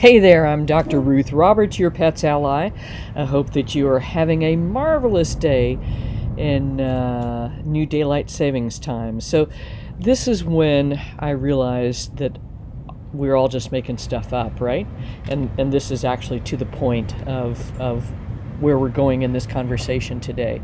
Hey there, I'm Dr. Ruth Roberts, your pet's ally. I hope that you are having a marvelous day in new daylight savings time. So this is when I realized that we're all just making stuff up, right? And this is actually to the point of where we're going in this conversation today.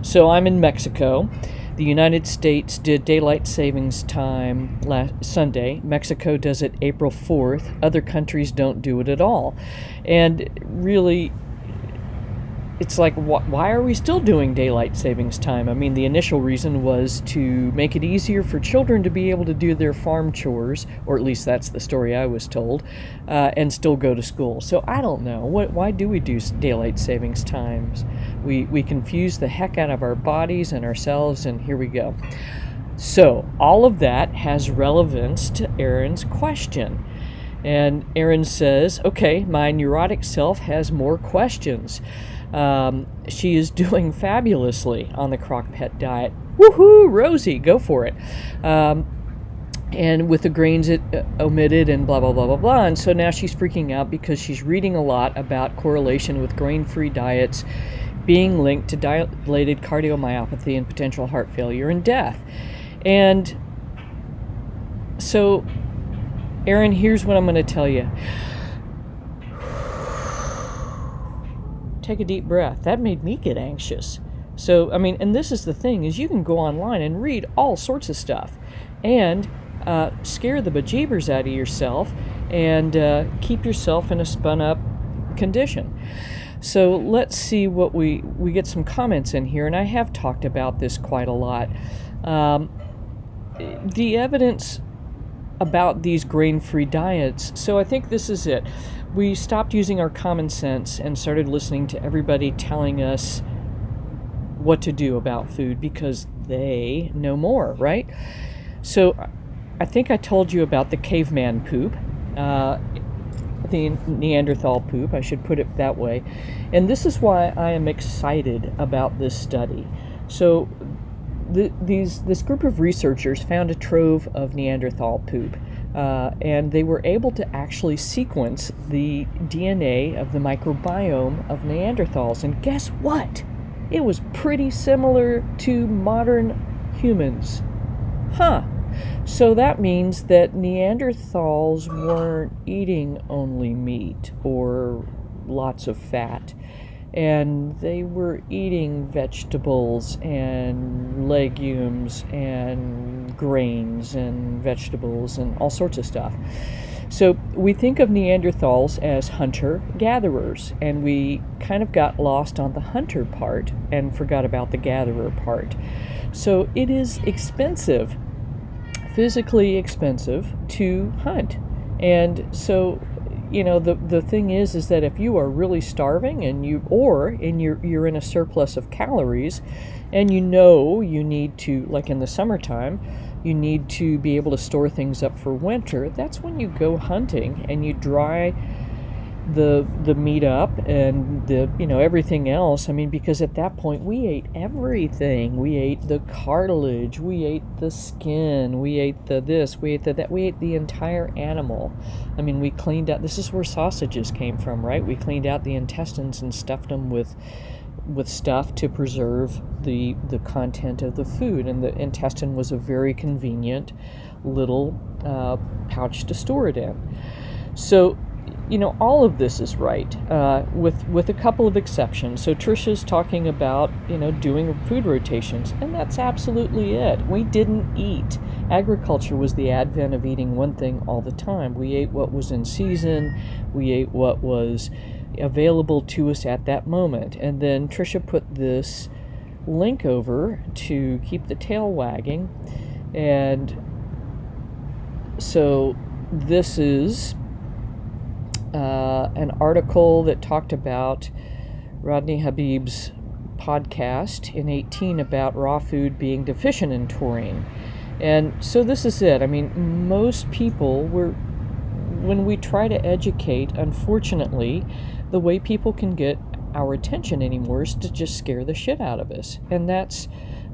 So I'm in Mexico. The United States did daylight savings time last Sunday. Mexico does it April 4th. Other countries don't do it at all. And really, it's like, why are we still doing daylight savings time? I mean, the initial reason was to make it easier for children to be able to do their farm chores, or at least that's the story I was told, and still go to school. So I don't know. Why do we do daylight savings times? We confuse the heck out of our bodies and ourselves, and here we go. So all of that has relevance to Erin's question. And Erin says, okay, my neurotic self has more questions. She is doing fabulously on the Crockpet Diet. Woohoo, Rosie, go for it. And with the grains omitted and blah, blah, blah, blah, blah. And so now she's freaking out because she's reading a lot about correlation with grain-free diets being linked to dilated cardiomyopathy and potential heart failure and death. And so, Erin, here's what I'm going to tell you. Take a deep breath. That made me get anxious. So, I mean, and this is the thing, is you can go online and read all sorts of stuff and scare the bejeebers out of yourself and keep yourself in a spun up condition. So let's see what we get some comments in here, and I have talked about this quite a lot. The evidence about these grain-free diets, so I think this is it. We stopped using our common sense and started listening to everybody telling us what to do about food because they know more, right? So I think I told you about the caveman poop, the Neanderthal poop, I should put it that way. And this is why I am excited about this study. So this group of researchers found a trove of Neanderthal poop. And they were able to actually sequence the DNA of the microbiome of Neanderthals. And guess what? It was pretty similar to modern humans. So that means that Neanderthals weren't eating only meat or lots of fat. And they were eating vegetables and legumes and grains and vegetables and all sorts of stuff. So we think of Neanderthals as hunter-gatherers, and we kind of got lost on the hunter part and forgot about the gatherer part. So it is expensive, physically expensive, to hunt. And so the thing is that if you are really starving and you're in a surplus of calories, and you need to, like in the summertime, you need to be able to store things up for winter, that's when you go hunting and you dry the meat up and everything else. I mean, because at that point we ate everything. We ate the cartilage, we ate the skin, we ate the this, we ate the that, we ate the entire animal. I mean, we cleaned out, this is where sausages came from, right? We cleaned out the intestines and stuffed them with stuff to preserve the content of the food, and the intestine was a very convenient little pouch to store it in. So all of this is right, with a couple of exceptions. So Trisha's talking about, doing food rotations, and that's absolutely it. We didn't eat. Agriculture was the advent of eating one thing all the time. We ate what was in season. We ate what was available to us at that moment. And then Trisha put this link over to keep the tail wagging. And so this is an article that talked about Rodney Habib's podcast in 2018 about raw food being deficient in taurine. And so this is it. I mean, most people when we try to educate, unfortunately, the way people can get our attention anymore is to just scare the shit out of us. And that's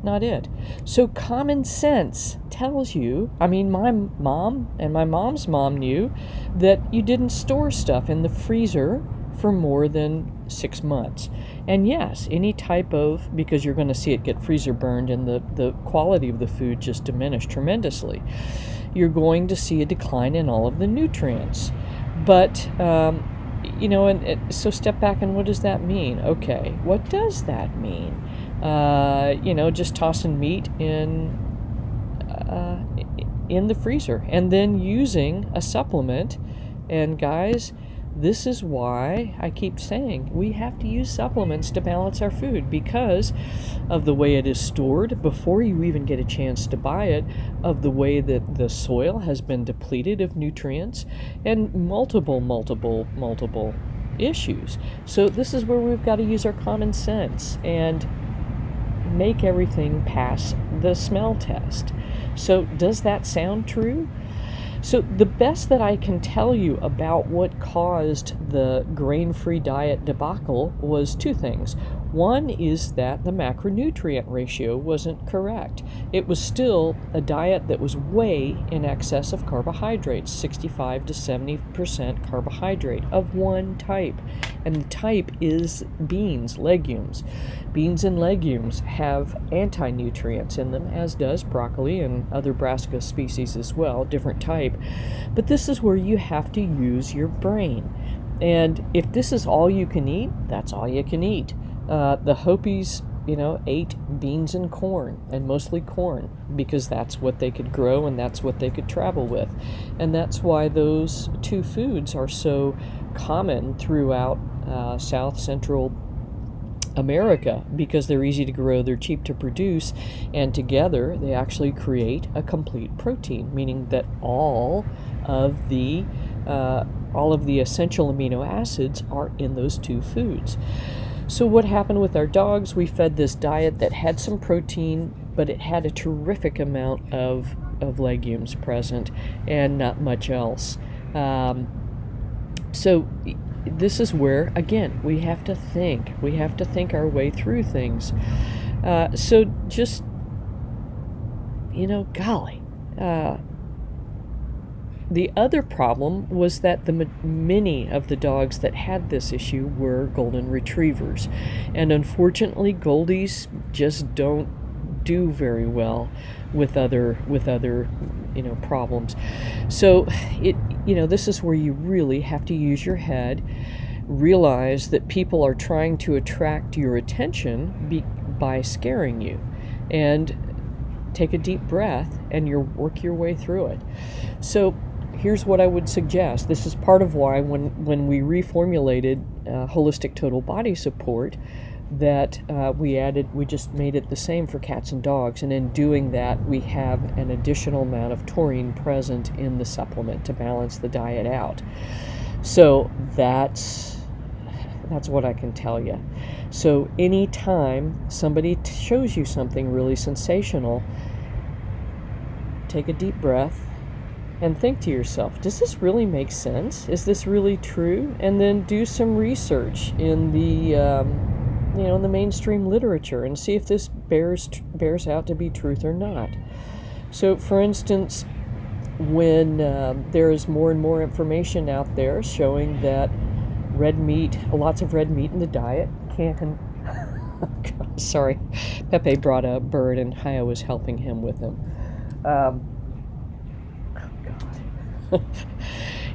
not it. So common sense tells you, I mean, my mom and my mom's mom knew that you didn't store stuff in the freezer for more than 6 months. And yes, any type of, because you're going to see it get freezer burned and the quality of the food just diminish tremendously. You're going to see a decline in all of the nutrients. But, so step back, and what does that mean? Okay, what does that mean? Just tossing meat in the freezer and then using a supplement. And guys, this is why I keep saying we have to use supplements to balance our food, because of the way it is stored before you even get a chance to buy it, of the way that the soil has been depleted of nutrients, and multiple issues. So this is where we've got to use our common sense and make everything pass the smell test. So does that sound true? So the best that I can tell you about what caused the grain-free diet debacle was 2 things. One is that the macronutrient ratio wasn't correct. It was still a diet that was way in excess of carbohydrates, 65 to 70% carbohydrate of one type. And the type is beans, legumes. Beans and legumes have anti-nutrients in them, as does broccoli and other brassica species as well, different type. But this is where you have to use your brain. And if this is all you can eat, that's all you can eat. The Hopis, ate beans and corn, and mostly corn, because that's what they could grow and that's what they could travel with. And that's why those 2 foods are so common throughout South Central America, because they're easy to grow, they're cheap to produce, and together they actually create a complete protein, meaning that all of the essential amino acids are in those 2 foods. So what happened with our dogs? We fed this diet that had some protein, but it had a terrific amount of legumes present and not much else. So this is where, again, we have to think. We have to think our way through things. So just, golly. The other problem was that many of the dogs that had this issue were golden retrievers. And unfortunately, Goldies just don't do very well with other problems. So this is where you really have to use your head, realize that people are trying to attract your attention by scaring you, and take a deep breath and work your way through it. So here's what I would suggest. This is part of why when we reformulated holistic total body support, that we just made it the same for cats and dogs, and in doing that we have an additional amount of taurine present in the supplement to balance the diet out. So that's what I can tell you. So anytime somebody shows you something really sensational, take a deep breath and think to yourself, does this really make sense? Is this really true? And then do some research in the in the mainstream literature and see if this bears out to be truth or not. So, for instance, when there is more and more information out there showing that lots of red meat in the diet can... Sorry, Pepe brought a bird and Haya was helping him with him.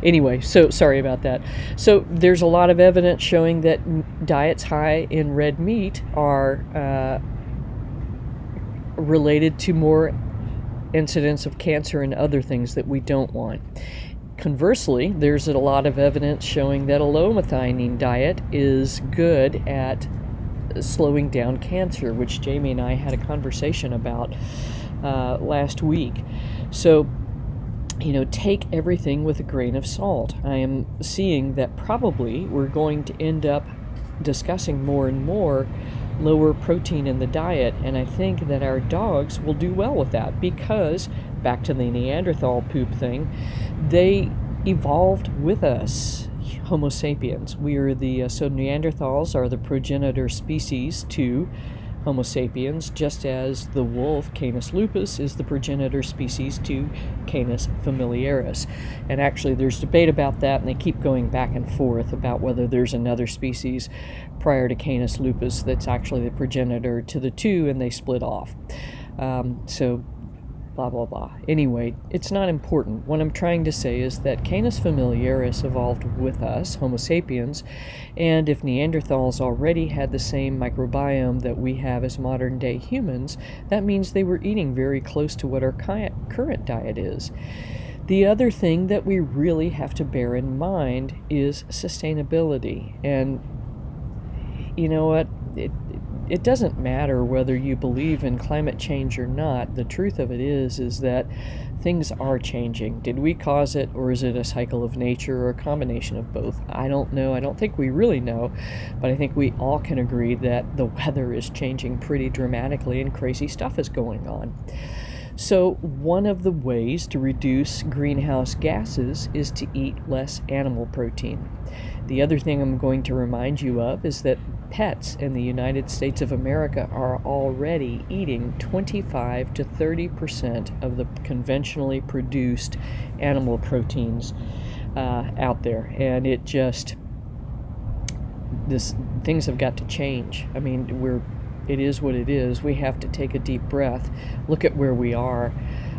Anyway, so sorry about that. So there's a lot of evidence showing that diets high in red meat are related to more incidence of cancer and other things that we don't want. Conversely, there's a lot of evidence showing that a low methionine diet is good at slowing down cancer, which Jamie and I had a conversation about last week. So, take everything with a grain of salt. I am seeing that probably we're going to end up discussing more and more lower protein in the diet, and I think that our dogs will do well with that, because, back to the Neanderthal poop thing, they evolved with us, Homo sapiens. So Neanderthals are the progenitor species to Homo sapiens, just as the wolf, Canis lupus, is the progenitor species to Canis familiaris. And actually there's debate about that, and they keep going back and forth about whether there's another species prior to Canis lupus that's actually the progenitor to the two, and they split off. So blah, blah, blah. Anyway, it's not important. What I'm trying to say is that Canis familiaris evolved with us, Homo sapiens, and if Neanderthals already had the same microbiome that we have as modern-day humans, that means they were eating very close to what our current diet is. The other thing that we really have to bear in mind is sustainability. And you know what? It doesn't matter whether you believe in climate change or not. The truth of it is that things are changing. Did we cause it, or is it a cycle of nature, or a combination of both? I don't know. I don't think we really know, but I think we all can agree that the weather is changing pretty dramatically and crazy stuff is going on. So one of the ways to reduce greenhouse gases is to eat less animal protein. The other thing I'm going to remind you of is that pets in the United States of America are already eating 25 to 30% of the conventionally produced animal proteins out there. And things have got to change. I mean, it is what it is. We have to take a deep breath, look at where we are.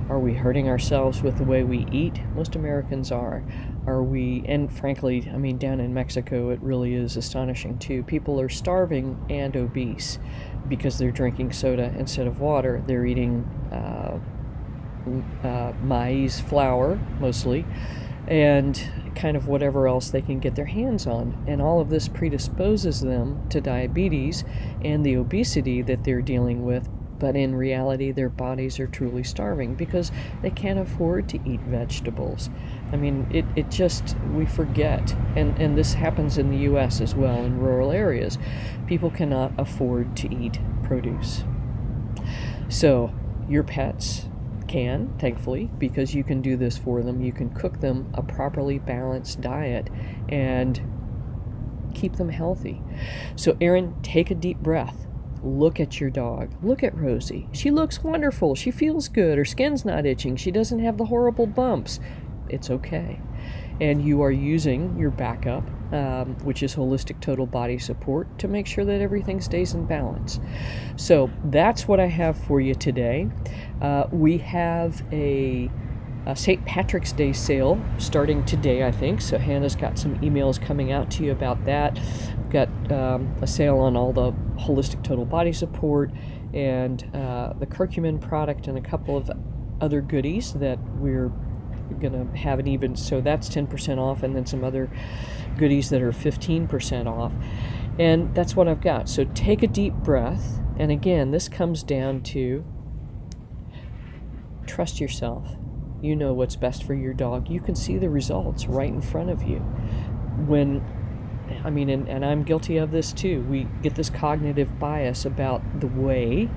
Are we hurting ourselves with the way we eat? Most Americans are. And frankly, I mean, down in Mexico, it really is astonishing too. People are starving and obese because they're drinking soda instead of water. They're eating maize flour, mostly, and kind of whatever else they can get their hands on. And all of this predisposes them to diabetes and the obesity that they're dealing with. But in reality, their bodies are truly starving because they can't afford to eat vegetables. I mean, we forget. And this happens in the U.S. as well, in rural areas. People cannot afford to eat produce. So your pets can, thankfully, because you can do this for them. You can cook them a properly balanced diet and keep them healthy. So Erin, take a deep breath. Look at your dog. Look at Rosie. She looks wonderful. She feels good. Her skin's not itching. She doesn't have the horrible bumps. It's okay. And you are using your backup, which is holistic total body support, to make sure that everything stays in balance. So that's what I have for you today. We have a St. Patrick's Day sale starting today, I think. So Hannah's got some emails coming out to you about that. We've got a sale on all the holistic total body support and the curcumin product and a couple of other goodies that we're going to have so that's 10% off, and then some other goodies that are 15% off. And that's what I've got. So take a deep breath. And again, this comes down to trust yourself. You know what's best for your dog. You can see the results right in front of you. And I'm guilty of this too. We get this cognitive bias about the way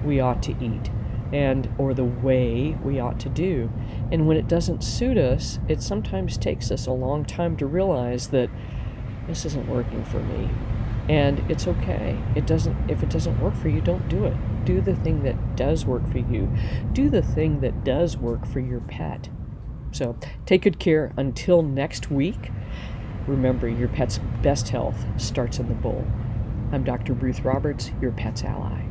we ought to eat or the way we ought to do. And when it doesn't suit us, it sometimes takes us a long time to realize that this isn't working for me. And it's okay. If it doesn't work for you, don't do it. Do the thing that does work for you. Do the thing that does work for your pet. So take good care until next week. Remember, your pet's best health starts in the bowl. I'm Dr. Ruth Roberts, your pet's ally.